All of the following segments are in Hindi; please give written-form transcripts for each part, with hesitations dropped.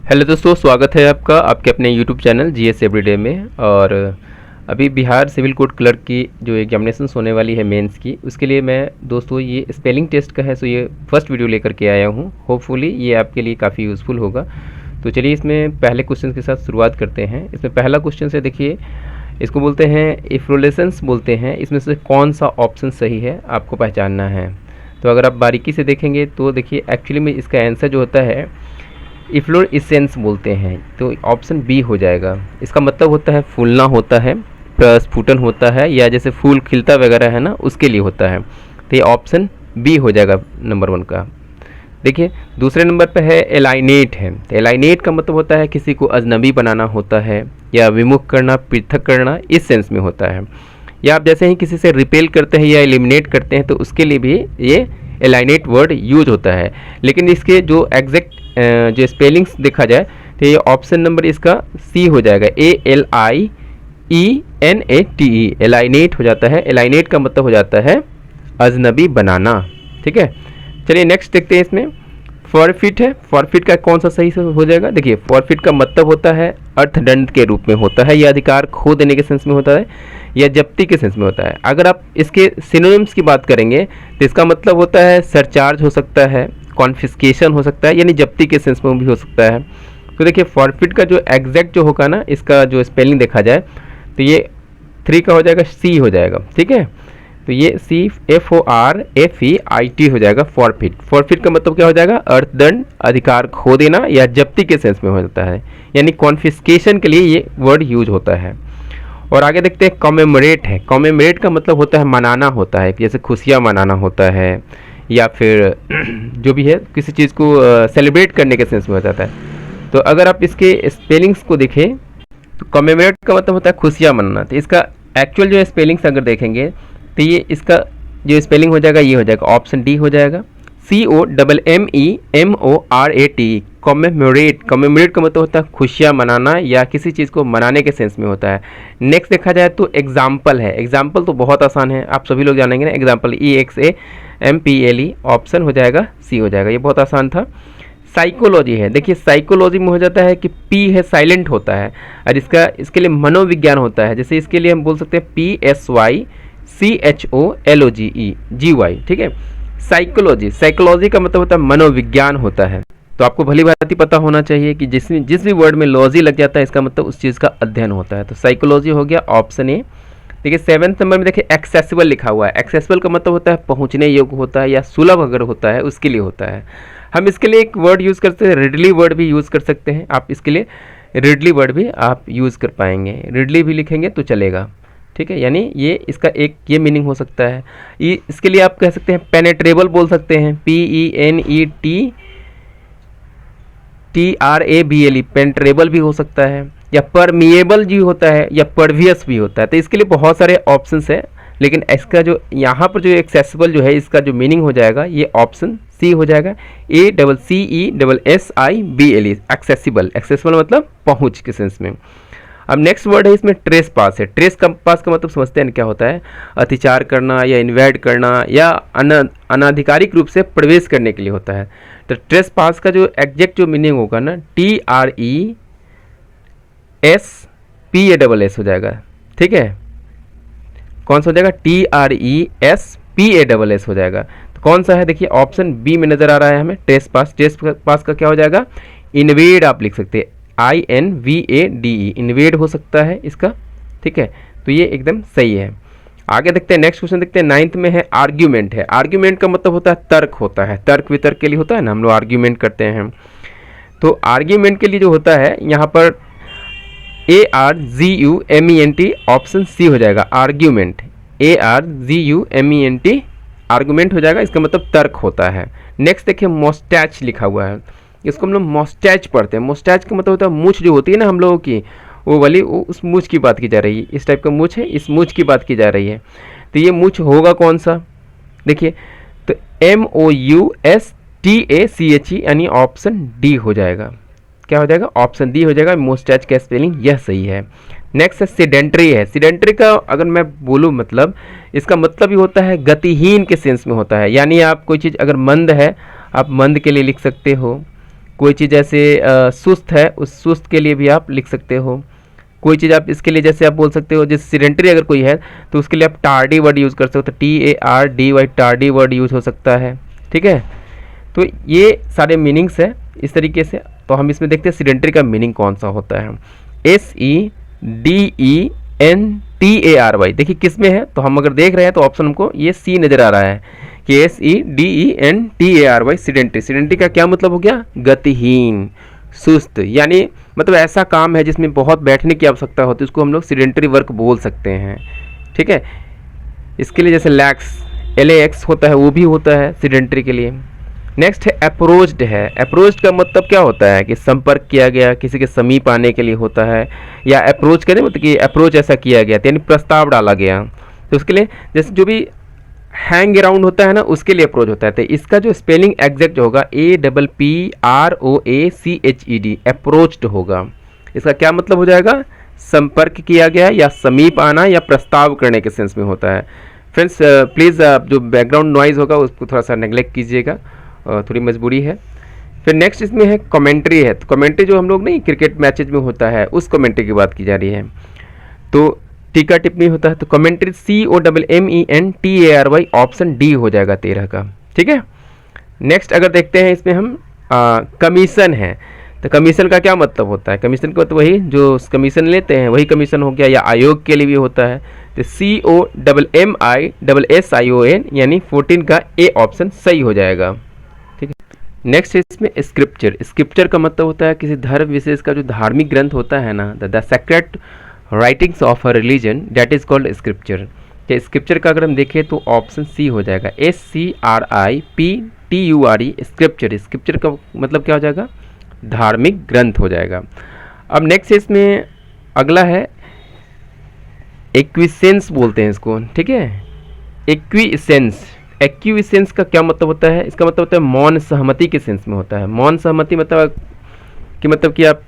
हेलो दोस्तों, स्वागत है आपका आपके अपने यूट्यूब चैनल जीएस एवरीडे में। और अभी बिहार सिविल कोर्ट क्लर्क की जो एग्जामिनेशन होने वाली है मेंस की, उसके लिए मैं दोस्तों ये स्पेलिंग टेस्ट का है, सो ये फर्स्ट वीडियो लेकर के आया हूँ। होपफुली ये आपके लिए काफ़ी यूज़फुल होगा। तो चलिए इसमें पहले क्वेश्चन के साथ शुरुआत करते हैं। इसमें पहला क्वेश्चन से देखिए, इसको बोलते हैं इफ्लोलेसेंस बोलते हैं। इसमें से कौन सा ऑप्शन सही है आपको पहचानना है। तो अगर आप बारीकी से देखेंगे तो देखिए एक्चुअली में इसका आंसर जो होता है इफ्लोरेसेंस बोलते हैं, तो ऑप्शन बी हो जाएगा। इसका मतलब होता है फूलना होता है, प्रस्फुटन होता है, या जैसे फूल खिलता वगैरह है ना, उसके लिए होता है। तो ये ऑप्शन बी हो जाएगा नंबर 1 का। देखिए दूसरे नंबर पे है एलाइनेट है। तो एलाइनेट का मतलब होता है किसी को अजनबी बनाना होता है, या विमुख करना, पृथक करना, इस सेंस में होता है। या आप जैसे ही किसी से रिपेल करते हैं या एलिमिनेट करते हैं तो उसके लिए भी ये एलाइनेट वर्ड यूज होता है। लेकिन इसके जो एग्जैक्ट जो स्पेलिंग्स देखा जाए तो ये ऑप्शन नंबर इसका सी हो जाएगा, ALIENATE, एलाइनेट हो जाता है। एलाइनेट का मतलब हो जाता है अजनबी बनाना। ठीक है, चलिए नेक्स्ट देखते हैं। इसमें फॉरफिट है। फॉरफिट का कौन सा सही से हो जाएगा। देखिए फॉरफिट का मतलब होता है अर्थदंड के रूप में होता है, या अधिकार खो देने के सेंस में होता है, या जब्ती के सेंस में होता है। अगर आप इसके सिनोनिम्स की बात करेंगे तो इसका मतलब होता है सरचार्ज हो सकता है, कॉन्फिस्केशन हो सकता है, यानी जब्ती के सेंस में भी हो सकता है। तो देखिए फॉरफिट का जो एग्जैक्ट जो होगा ना, इसका जो स्पेलिंग देखा जाए तो ये 3 का हो जाएगा, सी हो जाएगा। ठीक है, तो ये CFORFEIT हो जाएगा फॉरफिट। फॉरफिट का मतलब क्या हो जाएगा, अर्थदंड, अधिकार खो देना, या जब्ती के सेंस में हो जाता है, यानी कॉन्फिस्केशन के लिए ये वर्ड यूज होता है। और आगे देखते हैं कॉमेमोरेट है। कॉमेमोरेट का मतलब होता है मनाना होता है, जैसे खुशियाँ मनाना होता है, या फिर जो भी है किसी चीज़ को सेलिब्रेट करने के सेंस में हो जाता है। तो अगर आप इसके स्पेलिंग्स को देखें तो कॉमेमोरेट का मतलब होता है खुशियाँ मनाना। तो इसका एक्चुअल जो स्पेलिंग्स अगर देखेंगे तो ये इसका जो स्पेलिंग हो जाएगा ये हो जाएगा, ऑप्शन डी हो जाएगा, COMMEMORAT, कॉमेमोरेट। कॉमेमोरेट का मतलब होता है खुशियाँ मनाना, या किसी चीज़ को मनाने के सेंस में होता है। नेक्स्ट देखा जाए तो एग्जाम्पल है। एग्जाम्पल तो बहुत आसान है, आप सभी लोग जानेंगे ना। एग्जाम्पल EXAMPLE, ऑप्शन हो जाएगा सी हो जाएगा, ये बहुत आसान था। साइकोलॉजी है। देखिए साइकोलॉजी में हो जाता है कि पी है साइलेंट होता है, और इसके लिए मनोविज्ञान होता है। जैसे इसके लिए हम बोल सकते हैं PSYCHOLOGY। ठीक है, साइकोलॉजी। साइकोलॉजी का मतलब होता है मनोविज्ञान होता है। तो आपको भली भांति पता होना चाहिए कि जिस भी वर्ड में लॉजी लग जाता है इसका मतलब उस चीज़ का अध्ययन होता है। तो साइकोलॉजी हो गया ऑप्शन ए। देखिए 7th नंबर में देखिए एक्सेसिबल लिखा हुआ है। एक्सेसिबल का मतलब होता है पहुंचने योग्य होता है, या सुलभ अगर होता है उसके लिए होता है। हम इसके लिए एक वर्ड यूज़ करते हैं, रिडली वर्ड भी यूज़ कर सकते हैं। आप इसके लिए रिडली वर्ड भी आप यूज़ कर पाएंगे, रिडली भी लिखेंगे तो चलेगा। ठीक है, यानी ये इसका एक ये मीनिंग हो सकता है। इसके लिए आप कह सकते हैं पेनेट्रेबल बोल सकते हैं, PENETRABLE, पेनेट्रेबल भी हो सकता है, या परमिएबल भी होता है, या परवियस भी होता है। तो इसके लिए बहुत सारे ऑप्शंस है, लेकिन इसका जो यहाँ पर जो एक्सेसिबल जो है इसका जो मीनिंग हो जाएगा ये ऑप्शन सी हो जाएगा, ACCESSIBLE, एक्सेसिबल। एक्सेसिबल मतलब पहुँच के सेंस में। अब नेक्स्ट वर्ड है इसमें ट्रेस पास है। ट्रेस पास का मतलब समझते हैं क्या होता है, अतिचार करना, या इन्वेड करना, या अनाधिकारिक रूप से प्रवेश करने के लिए होता है। तो ट्रेस पास का जो एग्जैक्ट जो मीनिंग होगा ना, TRESPASS हो जाएगा। ठीक है, कौन सा हो जाएगा, TRESPASS हो जाएगा। तो कौन सा है, देखिए ऑप्शन बी में नजर आ रहा है हमें, ट्रेस पास। ट्रेस पास का क्या हो जाएगा, इन्वेड आप लिख सकते हैं, INVADE, इन्वेड हो सकता है इसका। ठीक है, तो ये एकदम सही है। आगे देखते हैं, नेक्स्ट क्वेश्चन देखते हैं। 9th में है आर्ग्यूमेंट है। आर्ग्यूमेंट का मतलब होता है तर्क होता है, तर्क वितर्क के लिए होता है ना, हम लोग आर्ग्यूमेंट करते हैं। तो आर्ग्यूमेंट के लिए जो होता है यहाँ पर ARGUMENT, ऑप्शन सी हो जाएगा, आर्ग्यूमेंट। ARGUMENT, आर्गूमेंट हो जाएगा, इसका मतलब तर्क होता है। नेक्स्ट देखिए मोस्टैच लिखा हुआ है, इसको हम लोग मोस्टैच पढ़ते हैं। मोस्टैच का मतलब होता है मूछ जो होती है ना हम लोगों की, वो वाली उस मूछ की बात की जा रही है। इस टाइप का मूछ है, इस मूछ की बात की जा रही है। तो ये मूछ होगा कौन सा, देखिए तो MOUSTACHE, यानी ऑप्शन डी हो जाएगा। क्या हो जाएगा, ऑप्शन डी हो जाएगा। मोस्टैच का स्पेलिंग यह सही है। नेक्स्ट है सीडेंट्री है। सीडेंट्री का अगर मैं बोलूँ मतलब इसका मतलब ही होता है गतिहीन के सेंस में होता है, यानी आप कोई चीज़ अगर मंद है आप मंद के लिए लिख सकते हो, कोई चीज़ जैसे सुस्त है, उस सुस्त के लिए भी आप लिख सकते हो। कोई चीज़ आप इसके लिए जैसे आप बोल सकते हो, जैसे सीडेंटरी अगर कोई है तो उसके लिए आप टार्डी वर्ड यूज़ कर सकते हो, तो TARDY टार्डी वर्ड यूज़ हो सकता है। ठीक है, तो ये सारे मीनिंग्स है इस तरीके से। तो हम इसमें देखते हैं सीडेंटरी का मीनिंग कौन सा होता है। SEDENTARY, देखिए किस में है, तो हम अगर देख रहे हैं तो ऑप्शन हमको ये सी नज़र आ रहा है कि SEDENTARY सीडेंटरी। सीडेंटरी का क्या मतलब हो गया, गतिहीन, सुस्त, यानी मतलब ऐसा काम है जिसमें बहुत बैठने की आवश्यकता होती है, उसको हम लोग सीडेंटरी वर्क बोल सकते हैं। ठीक है, इसके लिए जैसे LAX होता है, वो भी होता है सीडेंटरी के लिए। नेक्स्ट है अप्रोच्ड है। अप्रोच्ड का मतलब क्या होता है कि संपर्क किया गया, किसी के समीप आने के लिए होता है, या अप्रोच करें मतलब कि अप्रोच ऐसा किया गया यानी प्रस्ताव डाला गया, तो उसके लिए जैसे जो भी हैंग अराउंड होता है ना, उसके लिए अप्रोच होता है। तो इसका जो स्पेलिंग एग्जैक्ट होगा APPROACHED, अप्रोच्ड होगा। इसका क्या मतलब हो जाएगा, संपर्क किया गया या समीप आना या प्रस्ताव करने के सेंस में होता है। फ्रेंड्स प्लीज़ जो बैकग्राउंड नॉइज़ होगा उसको थोड़ा सा नेग्लेक्ट कीजिएगा, थोड़ी मजबूरी है। फिर नेक्स्ट इसमें है कमेंट्री है। तो कमेंट्री जो हम लोग नहीं क्रिकेट मैचेज में होता है, उस कमेंट्री की बात की जा रही है। तो टीका टिप्पणी होता है, तो कमेंट्री COMMENTARY ऑप्शन डी हो जाएगा 13 का। ठीक है, नेक्स्ट अगर देखते हैं इसमें हम कमीशन है। तो कमीशन का क्या मतलब होता है, कमीशन का तो वही जो कमीशन लेते हैं वही कमीशन हो गया, या आयोग के लिए भी होता है। तो COMMISSION यानी 14 का ए ऑप्शन सही हो जाएगा। ठीक है, नेक्स्ट इसमें स्क्रिप्चर। स्क्रिप्चर का मतलब होता है किसी धर्म विशेष का जो धार्मिक ग्रंथ होता है ना, the sacred writings of a religion that is called scripture. तो स्क्रिप्चर का अगर हम देखें तो ऑप्शन सी हो जाएगा, SCRIPTURE स्क्रिप्चर। स्क्रिप्चर का मतलब क्या हो जाएगा, धार्मिक ग्रंथ हो जाएगा। अब नेक्स्ट इसमें अगला है एक्विसेंस बोलते हैं इसको। ठीक है, एक्विसेंस। एक्विसेंस का क्या मतलब होता है, इसका मतलब होता है मौन सहमति के सेंस में होता है। मौन सहमति मतलब कि आप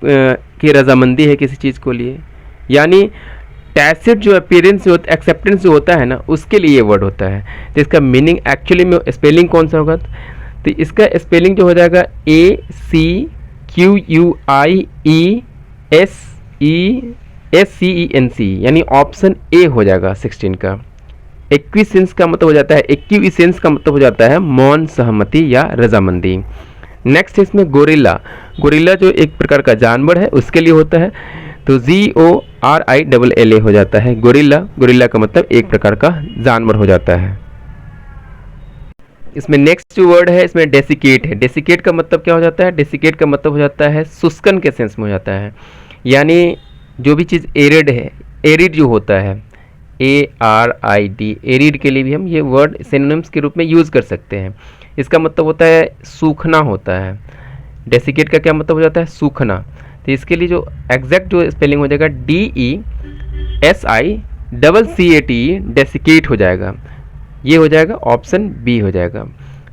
की रजामंदी है किसी चीज़ को लिए, यानी टैसिट जो अपीयरेंस एक्सेप्टेंस जो होता है ना, उसके लिए ये वर्ड होता है। तो इसका मीनिंग एक्चुअली में स्पेलिंग कौन सा होगा, तो इसका स्पेलिंग जो हो जाएगा ACQUIESENC, यानी ऑप्शन ए हो जाएगा 16 का। एक्विसेंस का मतलब हो जाता है, एक्विसेंस का मतलब हो जाता है मौन सहमति या रजामंदी। नेक्स्ट इसमें गोरिल्ला। गोरिल्ला जो एक प्रकार का जानवर है उसके लिए होता है, तो GORILLA हो जाता है गोरिल्ला। गोरिल्ला का मतलब एक प्रकार का जानवर हो जाता है। इसमें नेक्स्ट जो वर्ड है इसमें डेसिकेट है। डेसिकेट का मतलब क्या हो जाता है, डेसिकेट का मतलब हो जाता है शुष्कन के सेंस में हो जाता है, यानी जो भी चीज़ एरिड है, एरिड जो होता है ARID, एरिड के लिए भी हम ये वर्ड सिनोनिम्स के रूप में यूज़ कर सकते हैं। इसका मतलब होता है सूखना होता है। डेसिकेट का क्या मतलब हो जाता है, सूखना। तो इसके लिए जो एग्जैक्ट जो स्पेलिंग हो जाएगा DESICATE, डेसिकेट हो जाएगा। ये हो जाएगा ऑप्शन बी हो जाएगा।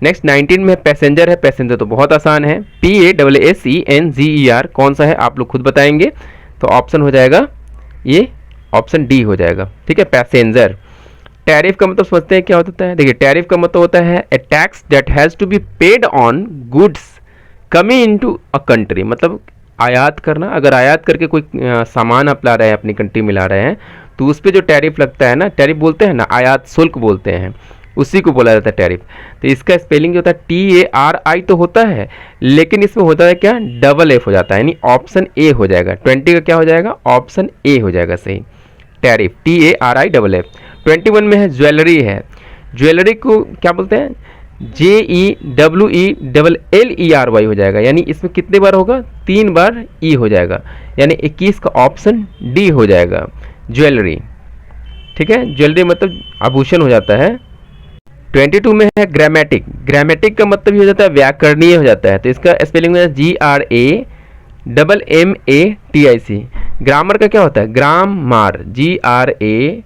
नेक्स्ट 19 में पैसेंजर है। पैसेंजर तो बहुत आसान है, PASSENGER। कौन सा है आप लोग खुद बताएंगे, तो ऑप्शन हो जाएगा ये ऑप्शन डी हो जाएगा। ठीक है, पैसेंजर। टैरिफ का मतलब समझते हैं क्या होता है, देखिए टैरिफ का मतलब होता है a tax that has to be paid on goods coming into a country. मतलब आयात करना, अगर आयात करके कोई सामान आप ला रहे हैं, अपनी कंट्री में ला रहे हैं, तो उस पर जो टैरिफ लगता है ना, टैरिफ बोलते हैं ना, आयात शुल्क बोलते हैं, उसी को बोला जाता है टैरिफ। तो इसका स्पेलिंग जो होता है TARI तो होता है, लेकिन इसमें होता है क्या, डबल एफ हो जाता है, यानी ऑप्शन ए हो जाएगा। 20 का क्या हो जाएगा, ऑप्शन ए हो जाएगा सही, टैरिफ TARI। 21 में है ज्वेलरी है। ज्वेलरी को क्या बोलते हैं, JEWELLERY हो जाएगा, यानी इसमें कितने बार होगा, 3 बार ई हो जाएगा, यानी 21 का ऑप्शन डी हो जाएगा ज्वेलरी। ठीक है, ज्वेलरी मतलब आभूषण हो जाता है। 22 में है ग्रामेटिक। ग्रामेटिक का मतलब ही हो जाता है व्याकरणीय हो जाता है, तो इसका स्पेलिंग है GRAMMATIC। ग्रामर का क्या होता है, ग्रामर, GRAMM,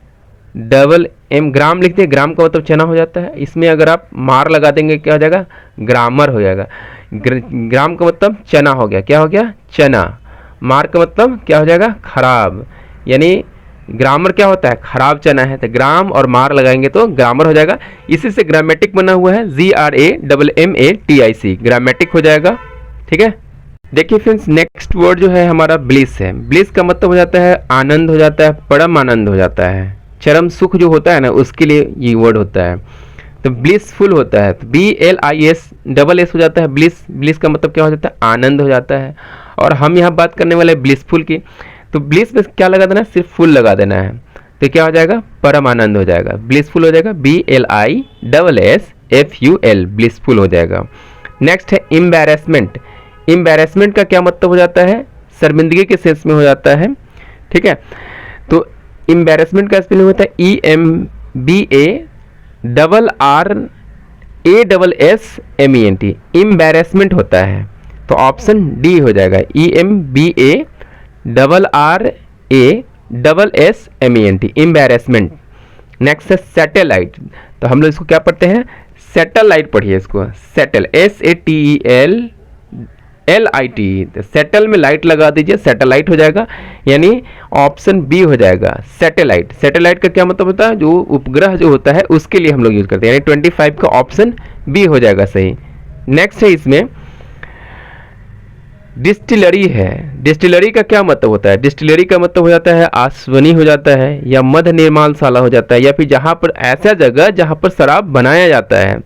ग्राम लिखते हैं, ग्राम का मतलब चना हो जाता है। इसमें अगर आप मार लगा देंगे क्या हो जाएगा, ग्रामर हो जाएगा। ग्राम का मतलब चना हो गया, क्या हो गया, चना। मार का मतलब क्या हो जाएगा, खराब, यानी ग्रामर क्या होता है, खराब चना है, तो ग्राम और मार लगाएंगे तो ग्रामर हो जाएगा। इसी से ग्रामेटिक बना हुआ है, GRAMMATIC, ग्रामेटिक हो जाएगा। ठीक है, देखिए फ्रेंड्स, नेक्स्ट वर्ड जो है हमारा ब्लिस है। ब्लिस का मतलब हो जाता है आनंद, हो जाता है परम आनंद, हो जाता है चरम सुख जो होता है ना, उसके लिए ये वर्ड होता है। तो ब्लिसफुल होता है, तो BLIS हो जाता है ब्लिस। ब्लिस का मतलब क्या हो जाता है, आनंद हो जाता है। और हम यहाँ बात करने वाले ब्लिसफुल की, तो ब्लिस में क्या लगा देना है, सिर्फ फुल लगा देना है, तो क्या हो जाएगा, परम आनंद हो जाएगा, ब्लिसफुल हो जाएगा, BLISSFUL, ब्लिसफुल हो जाएगा। नेक्स्ट है एम्बैरेसमेंट। एम्बैरेसमेंट का क्या मतलब हो जाता है, शर्मिंदगी के सेंस में हो जाता है, ठीक है। तो एम्बैरेसमेंट का स्पेलिंग होता है EMBARRASSMENT, एम्बैरेसमेंट होता है। तो ऑप्शन डी हो जाएगा, EMBARRASSMENT, एम्बैरेसमेंट। नेक्स्ट है सैटेलाइट। तो हम लोग इसको क्या पढ़ते हैं, सैटेलाइट पढ़िए इसको, सेटल SATELLIT, सेटल में लाइट लगा दीजिए, सैटेलाइट हो जाएगा, यानी ऑप्शन बी हो जाएगा सैटेलाइट। सैटेलाइट का क्या मतलब होता है, जो उपग्रह जो होता है उसके लिए हम लोग यूज करते हैं, यानी 25 का ऑप्शन बी हो जाएगा सही। नेक्स्ट है इसमें डिस्टिलरी है। डिस्टिलरी का क्या मतलब होता है, डिस्टिलरी का मतलब हो जाता है आसवनी हो जाता है, या मध निर्माणशाला हो जाता है, या फिर जहाँ पर ऐसा जगह जहाँ पर शराब बनाया जाता है।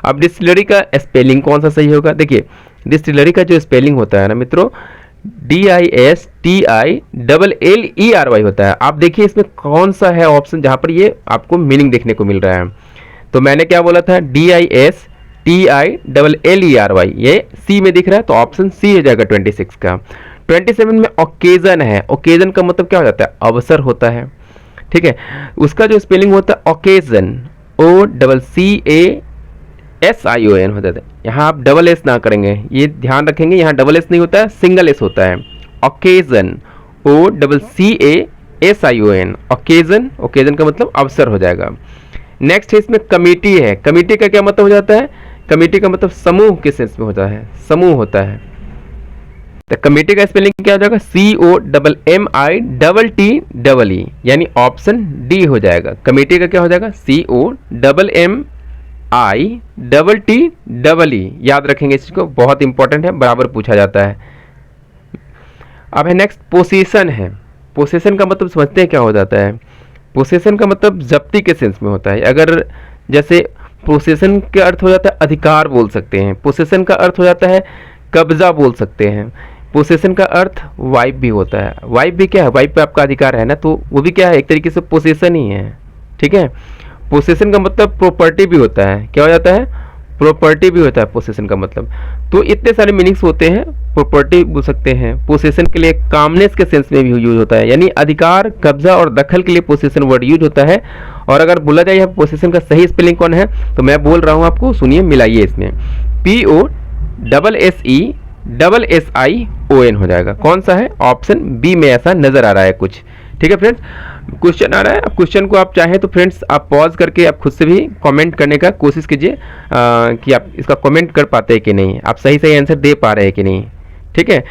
अब डिस्टिलरी का स्पेलिंग कौन सा सही होगा, देखिए डिस्टिलरी का जो स्पेलिंग होता है ना मित्रों, DISTILLERY होता है। आप देखिए इसमें कौन सा है ऑप्शन जहाँ पर ये आपको मीनिंग देखने को मिल रहा है। तो मैंने क्या बोला था, DISTILLERY, ये सी में दिख रहा है, तो ऑप्शन सी हो जाएगा 26 का। 27 में ओकेजन है। ओकेजन का मतलब क्या हो जाता है, अवसर होता है, ठीक है। उसका जो स्पेलिंग होता है ओकेजन, OCASION हो जाता है। यहाँ आप डबल एस ना करेंगे, ये ध्यान रखेंगे, यहाँ डबल एस नहीं होता है, सिंगल एस होता है। Occasion, OCCASION, occasion. ओकेजन का मतलब अवसर हो जाएगा। नेक्स्ट है इसमें कमिटी है। कमिटी का क्या मतलब हो जाता है, कमिटी का मतलब समूह के सेंस में होता है, समूह होता है। तो कमिटी का स्पेलिंग क्या हो जाएगा, COMMITTEE, यानी ऑप्शन डी हो जाएगा। कमिटी का क्या हो जाएगा, COMMITTEE, याद रखेंगे इसको, बहुत इंपॉर्टेंट है, बराबर पूछा जाता है। अब है नेक्स्ट पोसेशन है। पोसेशन का मतलब समझते हैं क्या हो जाता है, पोसेशन का मतलब जब्ती के सेंस में होता है। अगर जैसे पोसेशन का अर्थ हो जाता है अधिकार बोल सकते हैं, पोसेशन का अर्थ हो जाता है कब्जा बोल सकते हैं, पोसेशन का अर्थ वाइफ भी होता है। वाइफ भी क्या है, वाइफ पे आपका अधिकार है ना, तो वो भी क्या है, एक तरीके से पोसेशन ही है, ठीक है। पोसेशन का मतलब प्रॉपर्टी भी होता है, क्या हो जाता है, प्रॉपर्टी भी होता है पोसेशन का मतलब। तो इतने सारे मीनिंग्स होते हैं, प्रॉपर्टी बोल सकते हैं, पोसेशन के लिए कामनेस के सेंस में भी यूज होता है, यानी अधिकार, कब्जा और दखल के लिए पोसेशन वर्ड यूज होता है। और अगर बोला जाए यहाँ पोसेशन का सही स्पेलिंग कौन है, तो मैं बोल रहा हूँ आपको, सुनिए, मिलाइए इसमें, POSSESSION हो जाएगा। कौन सा है, ऑप्शन बी में ऐसा नजर आ रहा है कुछ, ठीक है फ्रेंड्स। क्वेश्चन आ रहा है, अब क्वेश्चन को आप चाहें तो फ्रेंड्स आप पॉज करके आप खुद से भी कमेंट करने का कोशिश कीजिए कि आप इसका कमेंट कर पाते हैं कि नहीं, आप सही सही आंसर दे पा रहे हैं कि नहीं, ठीक है।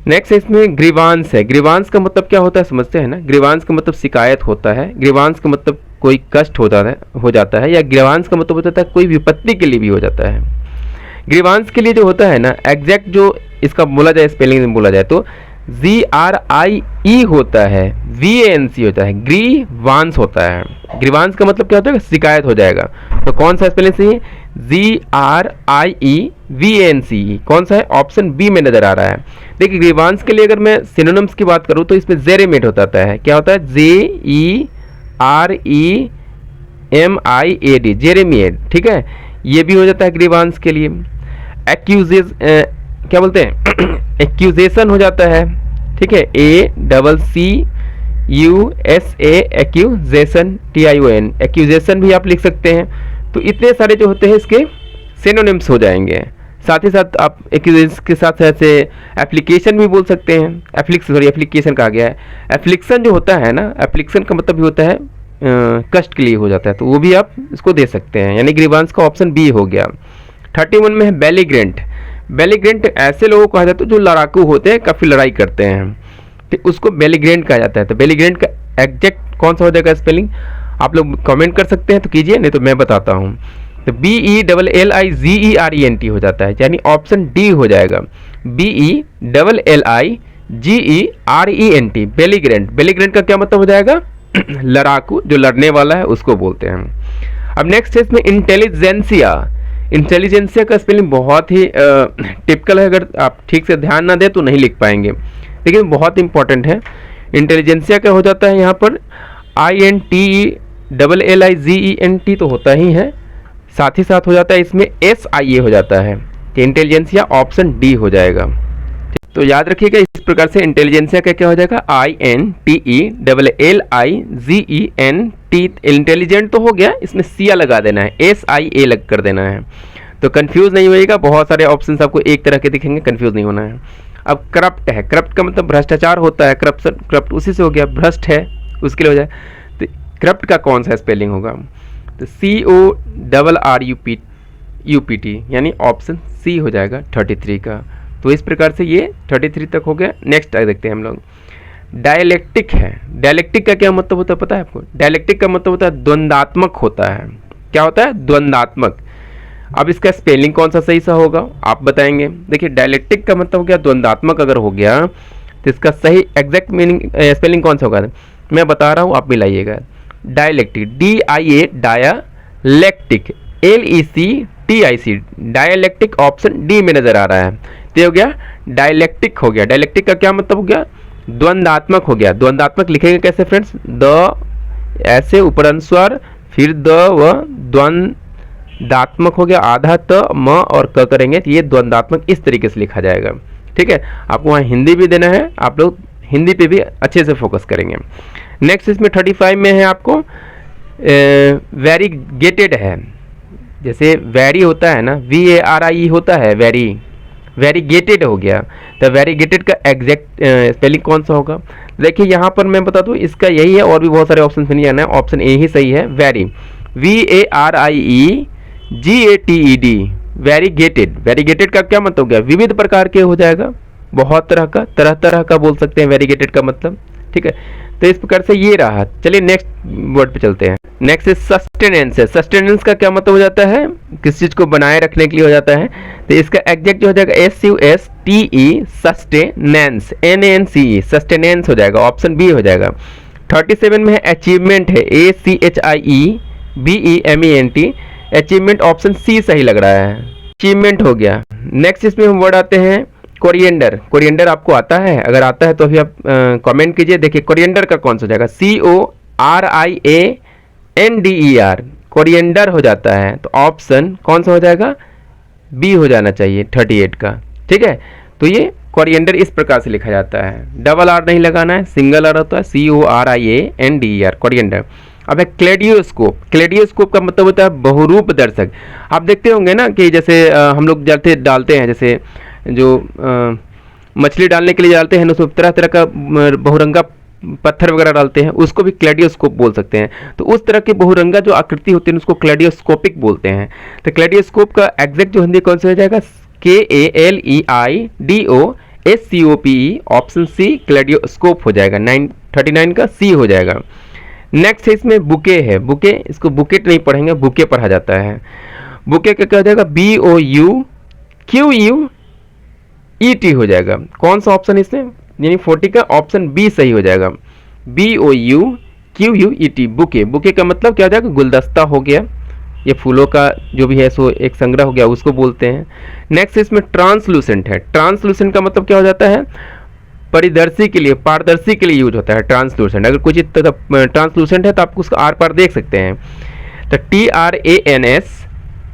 नेक्स्ट इसमें ग्रीवांस है। ग्रीवांस का मतलब क्या होता है समझते हैं ना, ग्रीवांस का मतलब शिकायत होता है, ग्रीवांस का मतलब कोई कष्ट हो जाता है, या ग्रीवांस का मतलब हो जाता है कोई विपत्ति के लिए भी हो जाता है। ग्रीवांस के लिए जो होता है ना, एग्जैक्ट जो इसका बोला जाए स्पेलिंग में बोला जाए तो GRIE होता है, VANC होता है, ग्रीवांस होता है। ग्रीवांस का मतलब क्या होता है, शिकायत हो जाएगा। तो कौन सा स्पेलिंग सही है, GRIEVANC, कौन सा है, ऑप्शन बी में नजर आ रहा है। देखिए ग्रीवांस के लिए अगर मैं सिनोनिम्स की बात करूं तो इसमें जेरेमेट होता है, क्या होता है, JEREMIAD, जेरेमिएड, ठीक है, ये भी हो जाता है ग्रीवांस के लिए। क्या बोलते हैं एक्यूजेशन हो जाता है, ठीक है, ACCUSA, एक्यूजेशन, TION, एक्यूजेशन भी आप लिख सकते हैं। तो इतने सारे जो होते हैं इसके सिनोनिम्स हो जाएंगे। साथ ही साथ आप एक्यूजेशन के साथ ऐसे एप्लीकेशन भी बोल सकते हैं, एप्लीकेशन कहा गया है। एप्लिक्शन जो होता है ना, एप्लिक्शन का मतलब भी होता है कष्ट के लिए हो जाता है, तो वो भी आप इसको दे सकते हैं, यानी ग्रीवांस का ऑप्शन बी हो गया। 31 में है बेलीग्रेंट। बेलीग्रेंट ऐसे लोगों को कहा जाता है जो लड़ाकू होते हैं, काफ़ी लड़ाई करते हैं, तो उसको बेलीग्रेंट कहा जाता है। तो बेलीग्रेंट का एग्जैक्ट कौन सा हो जाएगा स्पेलिंग, आप लोग कमेंट कर सकते हैं तो कीजिए, नहीं तो मैं बताता हूँ। तो BELLIGERENT हो जाता है, यानी ऑप्शन डी हो जाएगा। BELLIGERENT, बेलीग्रेंट। बेलीग्रेंट का क्या मतलब हो जाएगा? लड़ाकू, जो लड़ने वाला है उसको बोलते हैं। अब नेक्स्ट है इसमें इंटेलिजेंसिया। इंटेलिजेंसिया का स्पेलिंग बहुत ही टिपिकल है, अगर आप ठीक से ध्यान ना दें तो नहीं लिख पाएंगे, लेकिन बहुत इंपॉर्टेंट है। इंटेलिजेंसिया क्या हो जाता है यहाँ पर? INTELLIGENT तो होता ही है, साथ ही साथ हो जाता है इसमें SIA हो जाता है, कि इंटेलिजेंसिया ऑप्शन डी हो जाएगा। तो याद रखिएगा इस प्रकार से इंटेलिजेंसिया का क्या हो जाएगा? INTELLIGENT। इंटेलिजेंट तो हो गया, इसमें सिया लगा देना है, SIA लग कर देना है, तो कंफ्यूज नहीं होइएगा। बहुत सारे ऑप्शंस आपको एक तरह के दिखेंगे, कंफ्यूज नहीं होना है। अब करप्ट है, करप्ट का मतलब भ्रष्टाचार होता है, करप्शन, करप्ट उसी से हो गया, भ्रष्ट है उसके लिए हो जाए। तो करप्ट का कौन सा स्पेलिंग होगा? तो CORRUPT, यानी ऑप्शन सी हो जाएगा 33 का। तो इस प्रकार से ये 33 तक हो गया। नेक्स्ट देखते हैं हम लोग। डायलेक्टिक है। डायलेक्टिक का क्या मतलब होता है पता है आपको? डायलेक्टिक का मतलब होता है द्वंद्वात्मक होता है। क्या होता है? द्वंद्वात्मक। अब इसका स्पेलिंग कौन सा सही सा होगा आप बताएंगे। देखिए डायलेक्टिक का मतलब हो गया द्वंद्वात्मक, अगर हो गया तो इसका सही एग्जैक्ट मीनिंग स्पेलिंग कौन सा होगा मैं बता रहा हूँ, आप मिलाइएगा। Dialectic, DIA, dialectic, LECTIC, dialectic option D में नजर आ रहा है। तो हो गया डायलेक्टिक हो गया। डायलेक्टिक का क्या मतलब हो गया? द्वंद्वात्मक हो गया। द्वंद्वात्मक लिखेंगे कैसे फ्रेंड्स? द ऐसे ऊपर अनुस्वार, फिर द व द्वंद्वात्मक हो गया, आधा त म और क करेंगे तो ये द्वंद्वात्मक इस तरीके से लिखा जाएगा। ठीक है, आपको वहाँ हिंदी भी देना है, आप लोग हिंदी पे भी अच्छे से फोकस करेंगे। नेक्स्ट इसमें 35 में है आपको वेरीगेटेड है। जैसे वेरी होता है ना, VARI होता है, वेरीगेटेड हो गया। तो वेरीगेटेड का एग्जैक्ट स्पेलिंग कौन सा होगा? देखिए यहाँ पर मैं बता दूँ, इसका यही है, और भी बहुत सारे ऑप्शन नहीं आना है, ऑप्शन ए ही सही है। Very, VARIEGATED, variegated. वेरीगेटेड का क्या मतलब हो गया? विविध प्रकार के हो जाएगा, बहुत तरह का, तरह तरह का बोल सकते हैं वेरीगेटेड का मतलब। ठीक है, तो इस प्रकार से ये रहा। चलिए नेक्स्ट वर्ड पे चलते हैं। नेक्स्ट इज सस्टेनेंस है। सस्टेनेंस का क्या मतलब हो जाता है? किस चीज को बनाए रखने के लिए हो जाता है। तो इसका एग्जैक्ट जो हो जाएगा SUSTE, सस्टेनेंस, NANCE, सस्टेनेंस हो जाएगा, ऑप्शन बी हो जाएगा। 37 में है अचीवमेंट है, ACHIEVEMENT, अचीवमेंट ऑप्शन सी सही लग रहा है, अचीवमेंट हो गया। नेक्स्ट इसमें हम वर्ड आते हैं कोरिएंडर। कोरिएंडर आपको आता है? अगर आता है तो अभी आप कमेंट कीजिए। देखिए कोरिएंडर का कौन सा हो जाएगा? CORIANDER, कोरिएंडर हो जाता है, तो ऑप्शन कौन सा हो जाएगा? बी हो जाना चाहिए 38 का। ठीक है, तो ये कोरिएंडर इस प्रकार से लिखा जाता है, डबल आर नहीं लगाना है, सिंगल आर होता है, CORIANDER, कोरिएंडर। अब है क्लेडियोस्कोप। क्लेडियोस्कोप का मतलब होता है बहुरूप दर्शक। आप देखते होंगे ना कि जैसे हम लोग डालते हैं, जैसे जो मछली डालने के लिए डालते हैं, उसमें तरह तरह का बहुरंगा पत्थर वगैरह डालते हैं, उसको भी क्लेडियोस्कोप बोल सकते हैं। तो उस तरह की बहुरंगा जो आकृति होती है उसको क्लेडियोस्कोपिक बोलते हैं। तो क्लेडियोस्कोप का एग्जैक्ट जो हिंदी कौन सा हो जाएगा? KALEIDOSCOPE, ऑप्शन सी क्लेडियोस्कोप हो जाएगा। 39 का सी हो जाएगा। नेक्स्ट है इसमें बुके है। बुके, इसको बुकेट नहीं पढ़ेंगे, बुके पढ़ा जाता है। बुके का क्या हो जाएगा? BOUQUET हो जाएगा। कौन सा ऑप्शन इसमें? यानी 40 का ऑप्शन बी सही हो जाएगा, BOUQUET, बुके। बुके का मतलब क्या हो जाएगा? गुलदस्ता हो गया, ये फूलों का जो भी है सो एक संग्रह हो गया, उसको बोलते हैं। नेक्स्ट इसमें ट्रांसलूसेंट है। ट्रांसलूसेंट का मतलब क्या हो जाता है? परिदर्शी के लिए, पारदर्शी के लिए यूज होता है ट्रांसलूसेंट। अगर कुछ ट्रांसलूसेंट है तो आप उसका आर पार देख सकते हैं। तो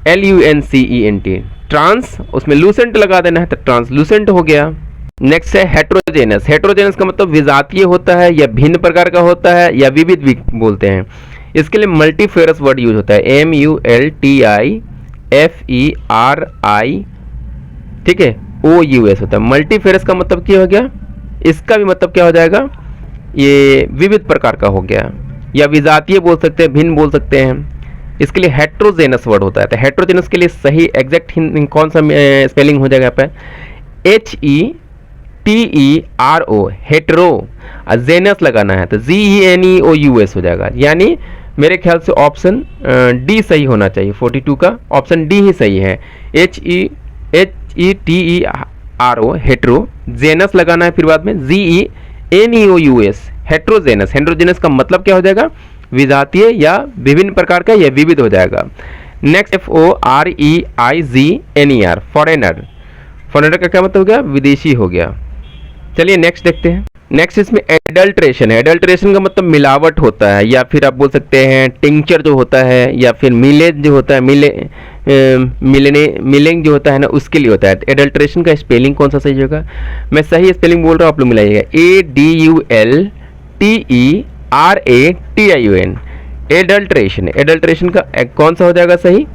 TRANSLUCENT, ट्रांस, उसमें लूसेंट लगा देना है तो ट्रांसलूसेंट हो गया। नेक्स्ट है हेट्रोजेनस। हेट्रोजेनस का मतलब विजातीय होता है, या भिन्न प्रकार का होता है, या विविध भी बोलते हैं। इसके लिए मल्टीफेरस वर्ड यूज होता है, MULTIFERI, ठीक है, OUS होता है। मल्टीफेरस का मतलब क्या हो गया? इसका भी मतलब क्या हो जाएगा? ये विविध प्रकार का हो गया, या विजातीय बोल सकते हैं, भिन्न बोल सकते हैं। इसके लिए हेट्रोजेनस वर्ड होता है। तो हेट्रोजेनस के लिए सही एग्जैक्ट कौन सा स्पेलिंग हो जाएगा यहाँ पे? HETERO, हेट्रो, जेनस लगाना है तो GENEOUS हो जाएगा। यानी मेरे ख्याल से ऑप्शन डी सही होना चाहिए, 42 का ऑप्शन डी ही सही है। HETERO HETRO हेट्रो, जेनस लगाना है फिर बाद में GENEOUS हेट्रोजेनस। हेट्रोजेनस का मतलब क्या हो जाएगा? विजातीय या विभिन्न प्रकार का या विविध हो जाएगा। Next FOREIGNER foreigner. फॉरेनर का क्या मतलब हो गया? विदेशी हो गया। चलिए नेक्स्ट देखते हैं। नेक्स्ट इसमें एडल्ट्रेशन है। एडल्ट्रेशन का मतलब मिलावट होता है, या फिर आप बोल सकते हैं टिंचर जो होता है, या फिर मिलेज जो होता है, मिलेंग जो होता है ना, उसके लिए होता है। एडल्ट्रेशन का स्पेलिंग कौन सा सही होगा? मैं सही स्पेलिंग बोल रहा हूँ, आप लोग मिलाइएगा। ADULTERATION adulteration. एडल्ट्रेशन का कौन सा हो जाएगा सही?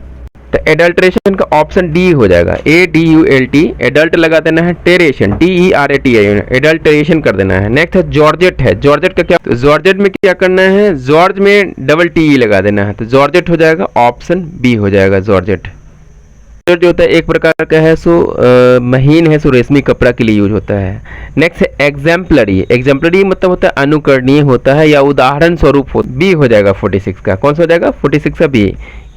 तो एडल्ट्रेशन का ऑप्शन डी हो जाएगा। ADULT एडल्ट लगा देना है, टेरेशन TERATION एडल्ट्रेशन कर देना है। नेक्स्ट है जॉर्जेट है। जॉर्जेट का क्या? जॉर्जेट में क्या करना है? जॉर्ज में डबल TE लगा देना है, तो जॉर्जेट हो जाएगा, ऑप्शन बी हो जाएगा जॉर्जेट। जो होता है एक प्रकार का है सो महीन है, सो रेशमी कपड़ा के लिए यूज होता है। नेक्स्ट है एग्जाम्पलरी। एग्जाम्पलरी मतलब होता है अनुकरणीय होता है या उदाहरण स्वरूप हो। बी हो जाएगा 46 का। कौन सा हो जाएगा? 46 का बी।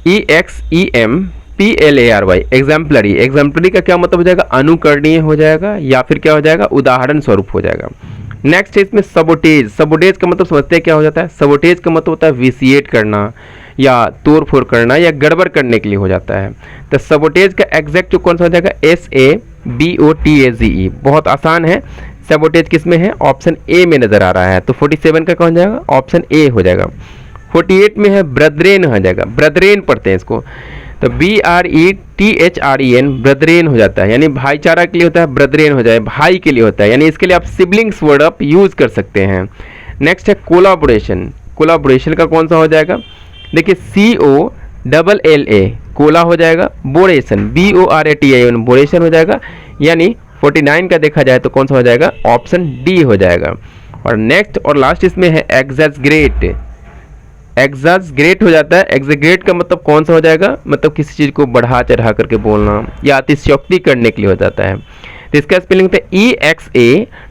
EXEMPLARY exemplary. एग्जाम्पलरी का क्या मतलब हो जाएगा? अनुकरणीय हो जाएगा या फिर क्या हो जाएगा? उदाहरण स्वरूप हो जाएगा। नेक्स्ट है इसमें सबोटेज। सबोटेज का मतलब समझते हैं क्या हो जाता है? सबोटेज का मतलब होता है विसिएट करना या तोड़ फोड़ करना या गड़बड़ करने के लिए हो जाता है। तो सबोटेज का एग्जैक्ट जो कौन सा हो जाएगा? SABOTAGE। बहुत आसान है। सबोटेज किस में है? ऑप्शन ए में नजर आ रहा है, तो 47 का कौन जाएगा? ऑप्शन ए हो जाएगा। 48 में है ब्रदरेन हो जाएगा। ब्रदरेन पढ़ते हैं इसको, तो BRETHREN ब्रदरेन हो जाता है, यानी भाईचारा के लिए होता है, ब्रदरेन हो जाए, भाई के लिए होता है, यानी इसके लिए आप सिबलिंग्स वर्ड आप यूज कर सकते हैं। नेक्स्ट है कोलाबोरेशन। कोलाबोरेशन का कौन सा हो जाएगा? देखिए COLLA कोला हो जाएगा, बोरेशन BORATION बोरेशन हो जाएगा, यानी 49 का देखा जाए तो कौन सा हो जाएगा? ऑप्शन डी हो जाएगा। और नेक्स्ट और लास्ट इसमें है एग्जैजरेट। एग्जैजरेट हो जाता है। एग्जैजरेट का मतलब कौन सा हो जाएगा? मतलब किसी चीज़ को बढ़ा चढ़ा करके बोलना या अतिशयोक्ति करने के लिए हो जाता है। तो इसका स्पेलिंग होता है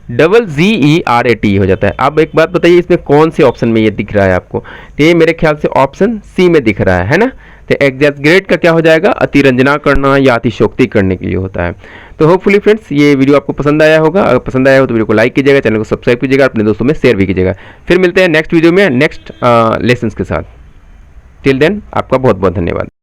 EXAZZERAT हो जाता है। अब एक बात बताइए, इसमें कौन से ऑप्शन में ये दिख रहा है आपको? तो ये मेरे ख्याल से ऑप्शन सी में दिख रहा है ना। तो एग्जैजरेट का क्या हो जाएगा? अतिरंजना करना या अतिशयोक्ति करने के लिए होता है। तो होपफुली फ्रेंड्स ये वीडियो आपको पसंद आया होगा। अगर पसंद आया हो तो वीडियो को लाइक कीजिएगा, चैनल को सब्सक्राइब कीजिएगा, अपने दोस्तों में शेयर भी कीजिएगा। फिर मिलते हैं नेक्स्ट वीडियो में नेक्स्ट लेसन्स के साथ। टिल देन आपका बहुत बहुत धन्यवाद।